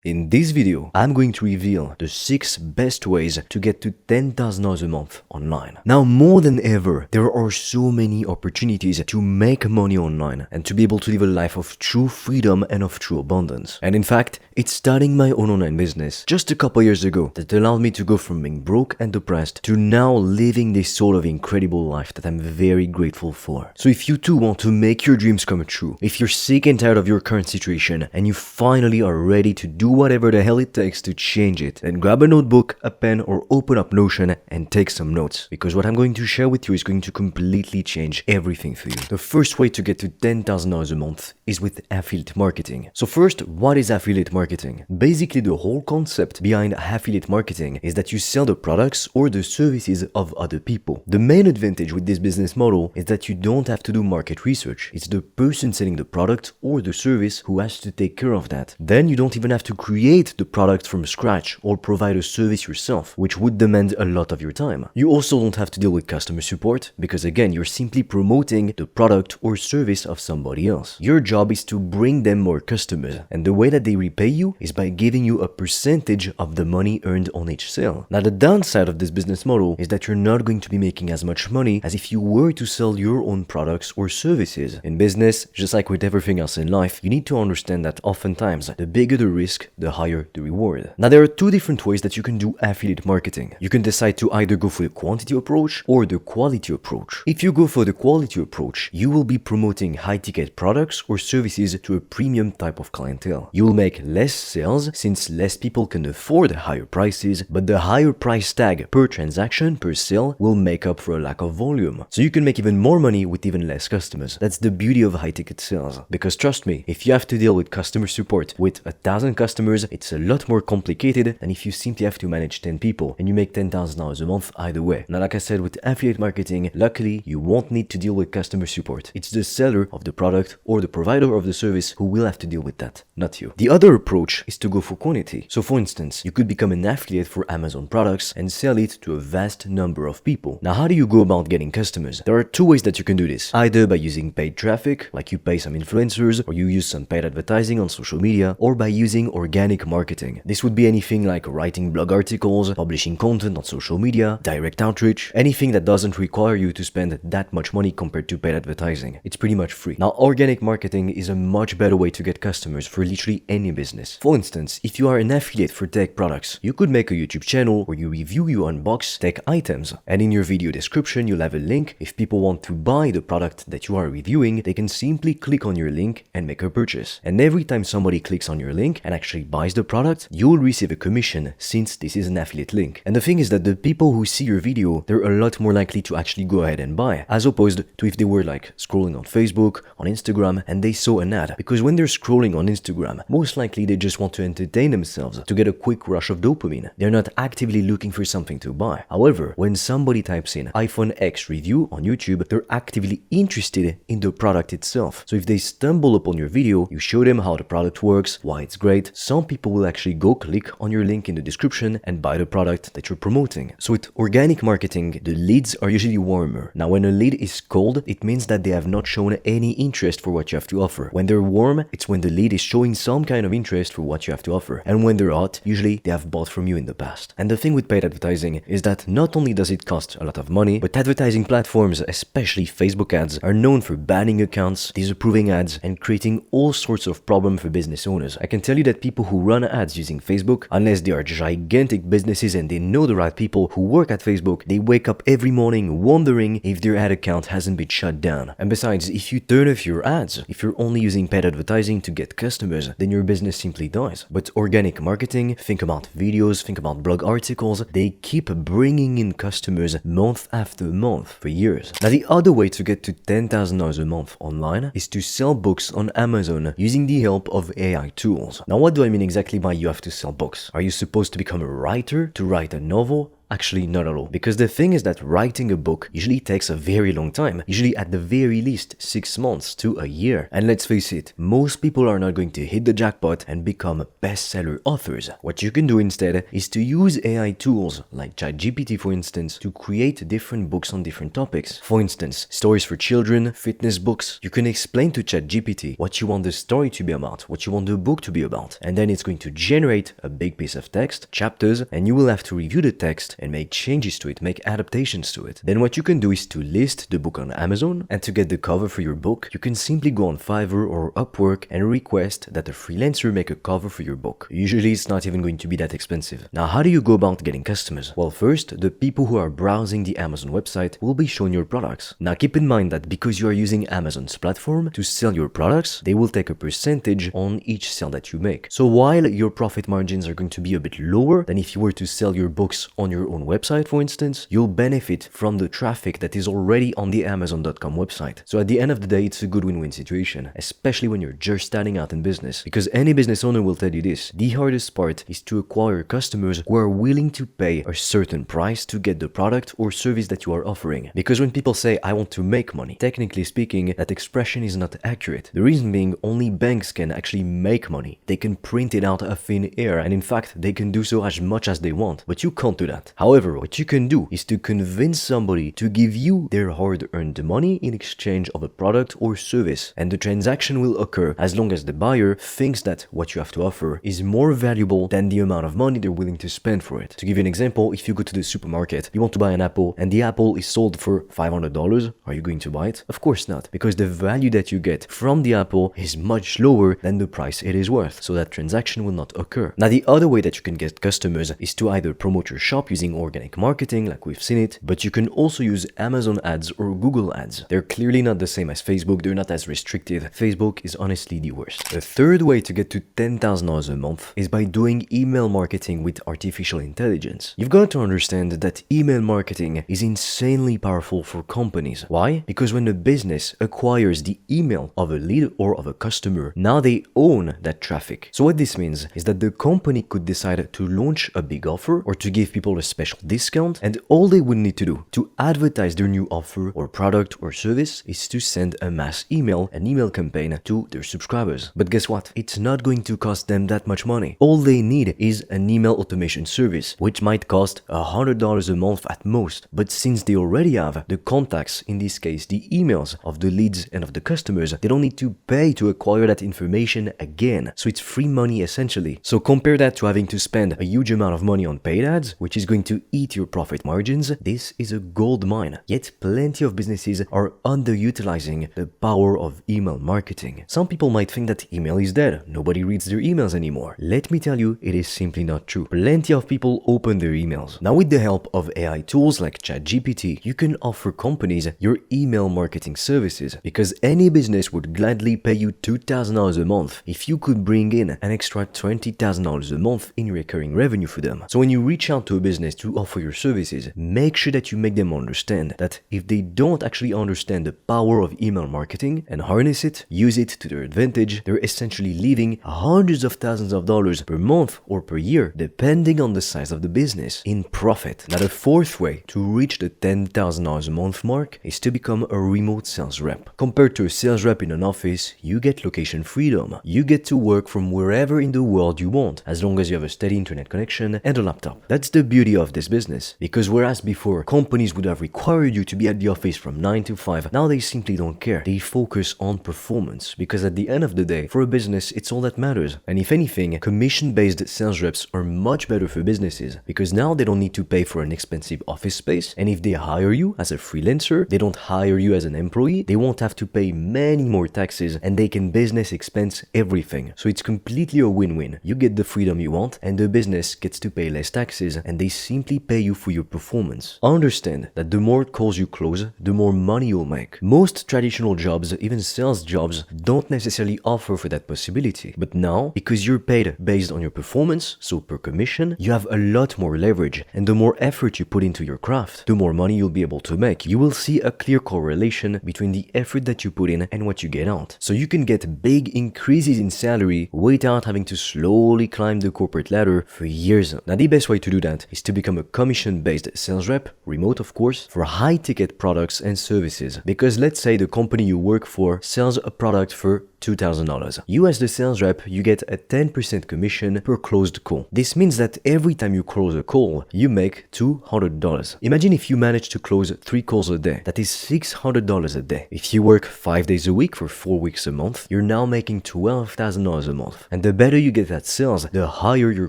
In this video, I'm going to reveal the 6 best ways to get to $10,000 a month online. Now, more than ever, there are so many opportunities to make money online and to be able to live a life of true freedom and of true abundance. And in fact, it's starting my own online business just a couple years ago that allowed me to go from being broke and depressed to now living this sort of incredible life that I'm very grateful for. So if you too want to make your dreams come true, if you're sick and tired of your current situation and you finally are ready to do whatever the hell it takes to change it, then grab a notebook, a pen, or open up Notion and take some notes, because what I'm going to share with you is going to completely change everything for you. The first way to get to $10,000 a month is with affiliate marketing. So first, what is affiliate marketing? Basically, the whole concept behind affiliate marketing is that you sell the products or the services of other people. The main advantage with this business model is that you don't have to do market research. It's the person selling the product or the service who has to take care of that. Then you don't even have to create the product from scratch or provide a service yourself, which would demand a lot of your time. You also don't have to deal with customer support because again, you're simply promoting the product or service of somebody else. Your job is to bring them more customers, and the way that they repay you is by giving you a percentage of the money earned on each sale. Now, the downside of this business model is that you're not going to be making as much money as if you were to sell your own products or services. In business, just like with everything else in life, you need to understand that oftentimes the bigger the risk, the higher the reward. Now, there are two different ways that you can do affiliate marketing. You can decide to either go for the quantity approach or the quality approach. If you go for the quality approach, you will be promoting high-ticket products or services to a premium type of clientele. You will make less sales since less people can afford higher prices, but the higher price tag per transaction, per sale, will make up for a lack of volume. So you can make even more money with even less customers. That's the beauty of high-ticket sales. Because trust me, if you have to deal with customer support with 1,000 customers, it's a lot more complicated than if you simply have to manage 10 people and you make $10,000 a month either way. Now, like I said, with affiliate marketing, luckily, you won't need to deal with customer support. It's the seller of the product or the provider of the service who will have to deal with that, not you. The other approach is to go for quantity. So for instance, you could become an affiliate for Amazon products and sell it to a vast number of people. Now, how do you go about getting customers? There are two ways that you can do this. Either by using paid traffic, like you pay some influencers or you use some paid advertising on social media, or by using organic marketing. This would be anything like writing blog articles, publishing content on social media, direct outreach, anything that doesn't require you to spend that much money compared to paid advertising. It's pretty much free. Now, organic marketing is a much better way to get customers for literally any business. For instance, if you are an affiliate for tech products, you could make a YouTube channel where you review, you unbox tech items, and in your video description you'll have a link. If people want to buy the product that you are reviewing, they can simply click on your link and make a purchase. And every time somebody clicks on your link and actually buys the product, you'll receive a commission since this is an affiliate link. And the thing is that the people who see your video, they're a lot more likely to actually go ahead and buy, as opposed to if they were like scrolling on Facebook, on Instagram, and they saw an ad. Because when they're scrolling on Instagram, most likely they just want to entertain themselves to get a quick rush of dopamine. They're not actively looking for something to buy. However, when somebody types in iPhone X review on YouTube, they're actively interested in the product itself. So if they stumble upon your video, you show them how the product works, why it's great, some people will actually go click on your link in the description and buy the product that you're promoting. So with organic marketing, the leads are usually warmer. Now, when a lead is cold, it means that they have not shown any interest for what you have to offer. When they're warm, it's when the lead is showing some kind of interest for what you have to offer. And when they're hot, usually they have bought from you in the past. And the thing with paid advertising is that not only does it cost a lot of money, but advertising platforms, especially Facebook ads, are known for banning accounts, disapproving ads, and creating all sorts of problems for business owners. I can tell you that people who run ads using Facebook, unless they are gigantic businesses and they know the right people who work at Facebook, they wake up every morning wondering if their ad account hasn't been shut down. And besides, if you turn off your ads, if you're only using paid advertising to get customers, then your business simply dies. But organic marketing, think about videos, think about blog articles, they keep bringing in customers month after month for years. Now, the other way to get to $10,000 a month online is to sell books on Amazon using the help of AI tools. Now, what do I mean exactly by you have to sell books? Are you supposed to become a writer to write a novel? Actually, not at all. Because the thing is that writing a book usually takes a very long time, usually at the very least 6 months to a year. And let's face it, most people are not going to hit the jackpot and become bestseller authors. What you can do instead is to use AI tools like ChatGPT, for instance, to create different books on different topics. For instance, stories for children, fitness books. You can explain to ChatGPT what you want the story to be about, what you want the book to be about, and then it's going to generate a big piece of text, chapters, and you will have to review the text and make changes to it, make adaptations to it. Then what you can do is to list the book on Amazon, and to get the cover for your book, you can simply go on Fiverr or Upwork and request that a freelancer make a cover for your book. Usually it's not even going to be that expensive. Now, how do you go about getting customers? Well, first, the people who are browsing the Amazon website will be shown your products. Now, keep in mind that because you are using Amazon's platform to sell your products, they will take a percentage on each sale that you make. So while your profit margins are going to be a bit lower than if you were to sell your books on your own website, for instance, you'll benefit from the traffic that is already on the Amazon.com website. So at the end of the day, it's a good win-win situation, especially when you're just starting out in business. Because any business owner will tell you this, the hardest part is to acquire customers who are willing to pay a certain price to get the product or service that you are offering. Because when people say, I want to make money, technically speaking, that expression is not accurate. The reason being, only banks can actually make money. They can print it out of thin air, and in fact, they can do so as much as they want, but you can't do that. However, what you can do is to convince somebody to give you their hard-earned money in exchange of a product or service, and the transaction will occur as long as the buyer thinks that what you have to offer is more valuable than the amount of money they're willing to spend for it. To give you an example, if you go to the supermarket, you want to buy an apple, and the apple is sold for $500, are you going to buy it? Of course not, because the value that you get from the apple is much lower than the price it is worth, so that transaction will not occur. Now, the other way that you can get customers is to either promote your shop using organic marketing, like we've seen it, but you can also use Amazon ads or Google ads. They're clearly not the same as Facebook, they're not as restrictive. Facebook is honestly the worst. The third way to get to $10,000 a month is by doing email marketing with artificial intelligence. You've got to understand that email marketing is insanely powerful for companies. Why? Because when a business acquires the email of a lead or of a customer, now they own that traffic. So what this means is that the company could decide to launch a big offer or to give people a special discount, and all they would need to do to advertise their new offer or product or service is to send a mass email, an email campaign to their subscribers. But guess what? It's not going to cost them that much money. All they need is an email automation service, which might cost $100 a month at most. But since they already have the contacts, in this case the emails of the leads and of the customers, they don't need to pay to acquire that information again. So it's free money essentially. So compare that to having to spend a huge amount of money on paid ads, which is going to eat your profit margins. This is a gold mine. Yet plenty of businesses are underutilizing the power of email marketing. Some people might think that email is dead. Nobody reads their emails anymore. Let me tell you, it is simply not true. Plenty of people open their emails. Now, with the help of AI tools like ChatGPT, you can offer companies your email marketing services, because any business would gladly pay you $2,000 a month if you could bring in an extra $20,000 a month in recurring revenue for them. So when you reach out to a business to offer your services, make sure that you make them understand that if they don't actually understand the power of email marketing and harness it, use it to their advantage, they're essentially leaving hundreds of thousands of dollars per month or per year, depending on the size of the business, in profit. Now, the fourth way to reach the $10,000 a month mark is to become a remote sales rep. Compared to a sales rep in an office, you get location freedom. You get to work from wherever in the world you want, as long as you have a steady internet connection and a laptop. That's the beauty of this business, because whereas before companies would have required you to be at the office from 9 to 5, now they simply don't care. They focus on performance, because at the end of the day, for a business, it's all that matters. And if anything, commission-based sales reps are much better for businesses, because now they don't need to pay for an expensive office space, and if they hire you as a freelancer, they don't hire you as an employee, they won't have to pay many more taxes, and they can business expense everything. So it's completely a win-win. You get the freedom you want, and the business gets to pay less taxes, and they simply pay you for your performance. Understand that the more calls you close, the more money you'll make. Most traditional jobs, even sales jobs, don't necessarily offer for that possibility. But now, because you're paid based on your performance, so per commission, you have a lot more leverage, and the more effort you put into your craft, the more money you'll be able to make. You will see a clear correlation between the effort that you put in and what you get out. So you can get big increases in salary without having to slowly climb the corporate ladder for years. Now, the best way to do that is to become a commission-based sales rep, remote of course, for high-ticket products and services. Because let's say the company you work for sells a product for $2,000. You as the sales rep, you get a 10% commission per closed call. This means that every time you close a call, you make $200. Imagine if you manage to close 3 calls a day. That is $600 a day. If you work 5 days a week for 4 weeks a month, you're now making $12,000 a month. And the better you get at sales, the higher your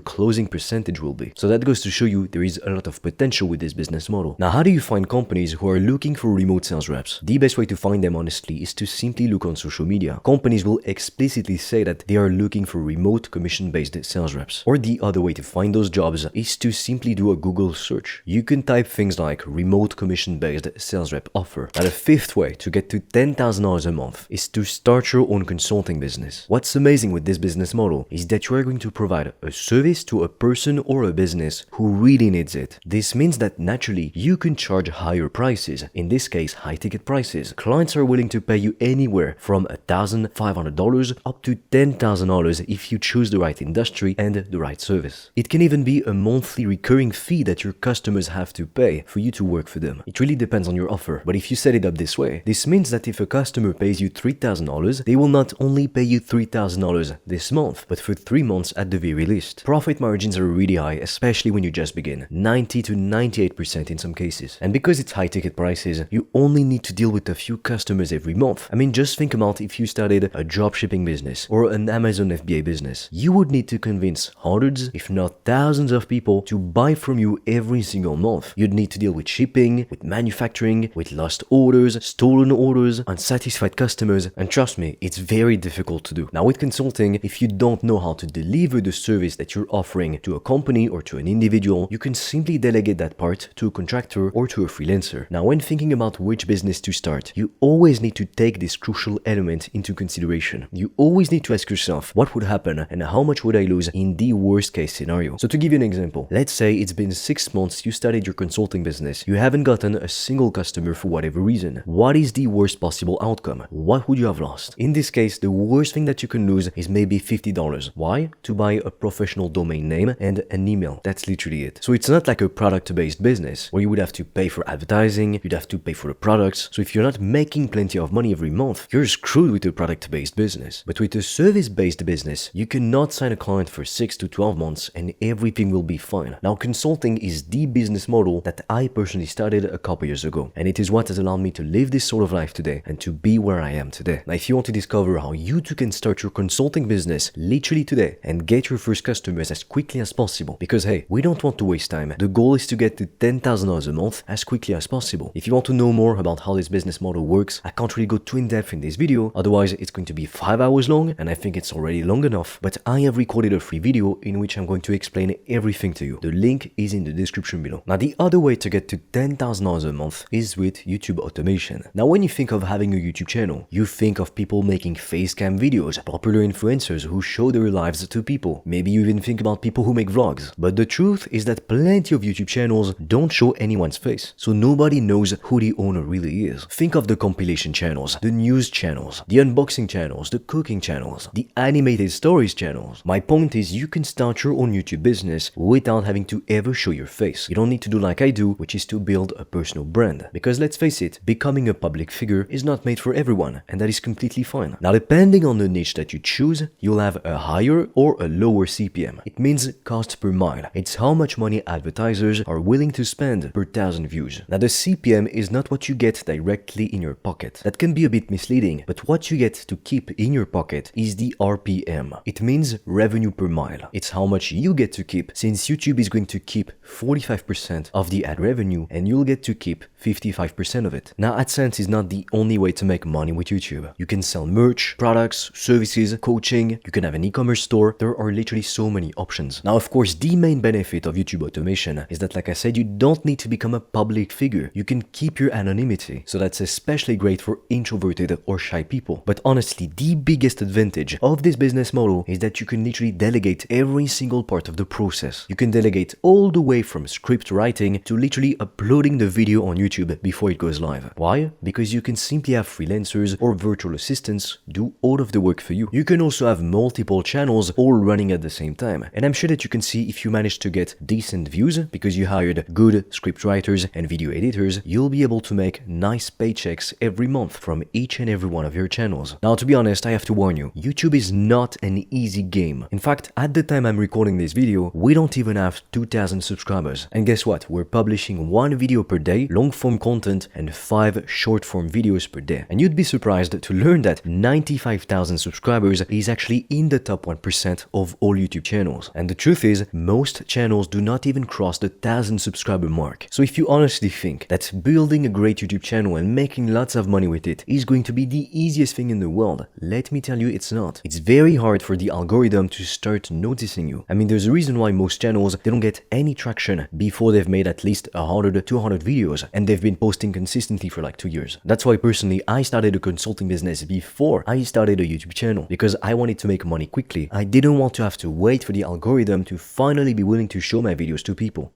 closing percentage will be. So that goes to show you there is a lot of potential with this business model. Now, how do you find companies who are looking for remote sales reps? The best way to find them, honestly, is to simply look on social media. Companies will explicitly say that they are looking for remote commission-based sales reps. Or the other way to find those jobs is to simply do a Google search. You can type things like remote commission-based sales rep offer. Now, the fifth way to get to $10,000 a month is to start your own consulting business. What's amazing with this business model is that you are going to provide a service to a person or a business who really needs it. This means that naturally you can charge higher prices, in this case high-ticket prices. Clients are willing to pay you anywhere from $1,500 up to $10,000 if you choose the right industry and the right service. It can even be a monthly recurring fee that your customers have to pay for you to work for them. It really depends on your offer, but if you set it up this way, this means that if a customer pays you $3,000, they will not only pay you $3,000 this month, but for 3 months at the very least. Profit margins are really high, especially when you just begin, 90 to 98% in some cases. And because it's high ticket prices, you only need to deal with a few customers every month. I mean, just think about if you started a dropshipping business or an Amazon FBA business. You would need to convince hundreds, if not thousands of people to buy from you every single month. You'd need to deal with shipping, with manufacturing, with lost orders, stolen orders, unsatisfied customers, and trust me, it's very difficult to do. Now with consulting, if you don't know how to deliver the service that you're offering to a company or to an individual, you can simply delegate that part to a contractor or to a freelancer. Now when thinking about which business to start, you always need to take this crucial element into consideration. You always need to ask yourself, what would happen and how much would I lose in the worst case scenario? So to give you an example, let's say it's been 6 months you started your consulting business. You haven't gotten a single customer for whatever reason. What is the worst possible outcome? What would you have lost? In this case, the worst thing that you can lose is maybe $50. Why? To buy a professional domain name and an email. That's literally it. So it's not like a product-based business where you would have to pay for advertising, you'd have to pay for the products. So if you're not making plenty of money every month, you're screwed with a product-based business. But with a service-based business, you cannot sign a client for 6 to 12 months and everything will be fine. Now, consulting is the business model that I personally started a couple years ago, and it is what has allowed me to live this sort of life today and to be where I am today. Now, if you want to discover how you too can start your consulting business literally today and get your first customers as quickly as possible, because hey, we don't want to waste time. The goal is to get to $10,000 a month as quickly as possible. If you want to know more about how this business model works, I can't really go too in depth in this video, otherwise it's going to be 5 hours long, and I think it's already long enough, but I have recorded a free video in which I'm going to explain everything to you. The link is in the description below. Now, the other way to get to $10,000 a month is with YouTube automation. Now, when you think of having a YouTube channel, you think of people making face cam videos, popular influencers who show their lives to people. Maybe you even think about people who make vlogs. But the truth is that plenty of YouTube channels don't show anyone's face, so nobody knows who the owner really is. Think of the compilation channels, the news channels, the unboxing channels, the cooking channels, the animated stories channels. My point is, you can start your own YouTube business without having to ever show your face. You don't need to do like I do, which is to build a personal brand. Because let's face it, becoming a public figure is not made for everyone, and that is completely fine. Now, depending on the niche that you choose, you'll have a higher or a lower CPM. It means cost per mile. It's how much money advertisers are willing to spend per 1,000 views. Now, the CPM is not what you get directly in your pocket. That can be a bit misleading, but what you get to keep in your pocket is the RPM. It means revenue per mile. It's how much you get to keep, since YouTube is going to keep 45% of the ad revenue and you'll get to keep 55% of it. Now, AdSense is not the only way to make money with YouTube. You can sell merch, products, services, coaching, you can have an e-commerce store. There are literally so many options. Now, of course, the main benefit of YouTube automation is that, like I said, you don't need to become a public figure. You can keep your anonymity. So that's especially great for introverted or shy people. But honestly, the biggest advantage of this business model is that you can literally delegate every single part of the process. You can delegate all the way from script writing to literally uploading the video on YouTube. YouTube before it goes live. Why? Because you can simply have freelancers or virtual assistants do all of the work for you. You can also have multiple channels all running at the same time. And I'm sure that you can see if you manage to get decent views because you hired good script writers and video editors, you'll be able to make nice paychecks every month from each and every one of your channels. Now, to be honest, I have to warn you, YouTube is not an easy game. In fact, at the time I'm recording this video, we don't even have 2,000 subscribers. And guess what? We're publishing 1 video per day, long-form content, and 5 short-form videos per day. And you'd be surprised to learn that 95,000 subscribers is actually in the top 1% of all YouTube channels. And the truth is, most channels do not even cross the 1,000 subscriber mark. So if you honestly think that building a great YouTube channel and making lots of money with it is going to be the easiest thing in the world, let me tell you it's not. It's very hard for the algorithm to start noticing you. I mean, there's a reason why most channels, they don't get any traction before they've made at least 100 to 200 videos and they've been posting consistently for like 2 years. That's why personally I started a consulting business before I started a YouTube channel, because I wanted to make money quickly. I didn't want to have to wait for the algorithm to finally be willing to show my videos to people.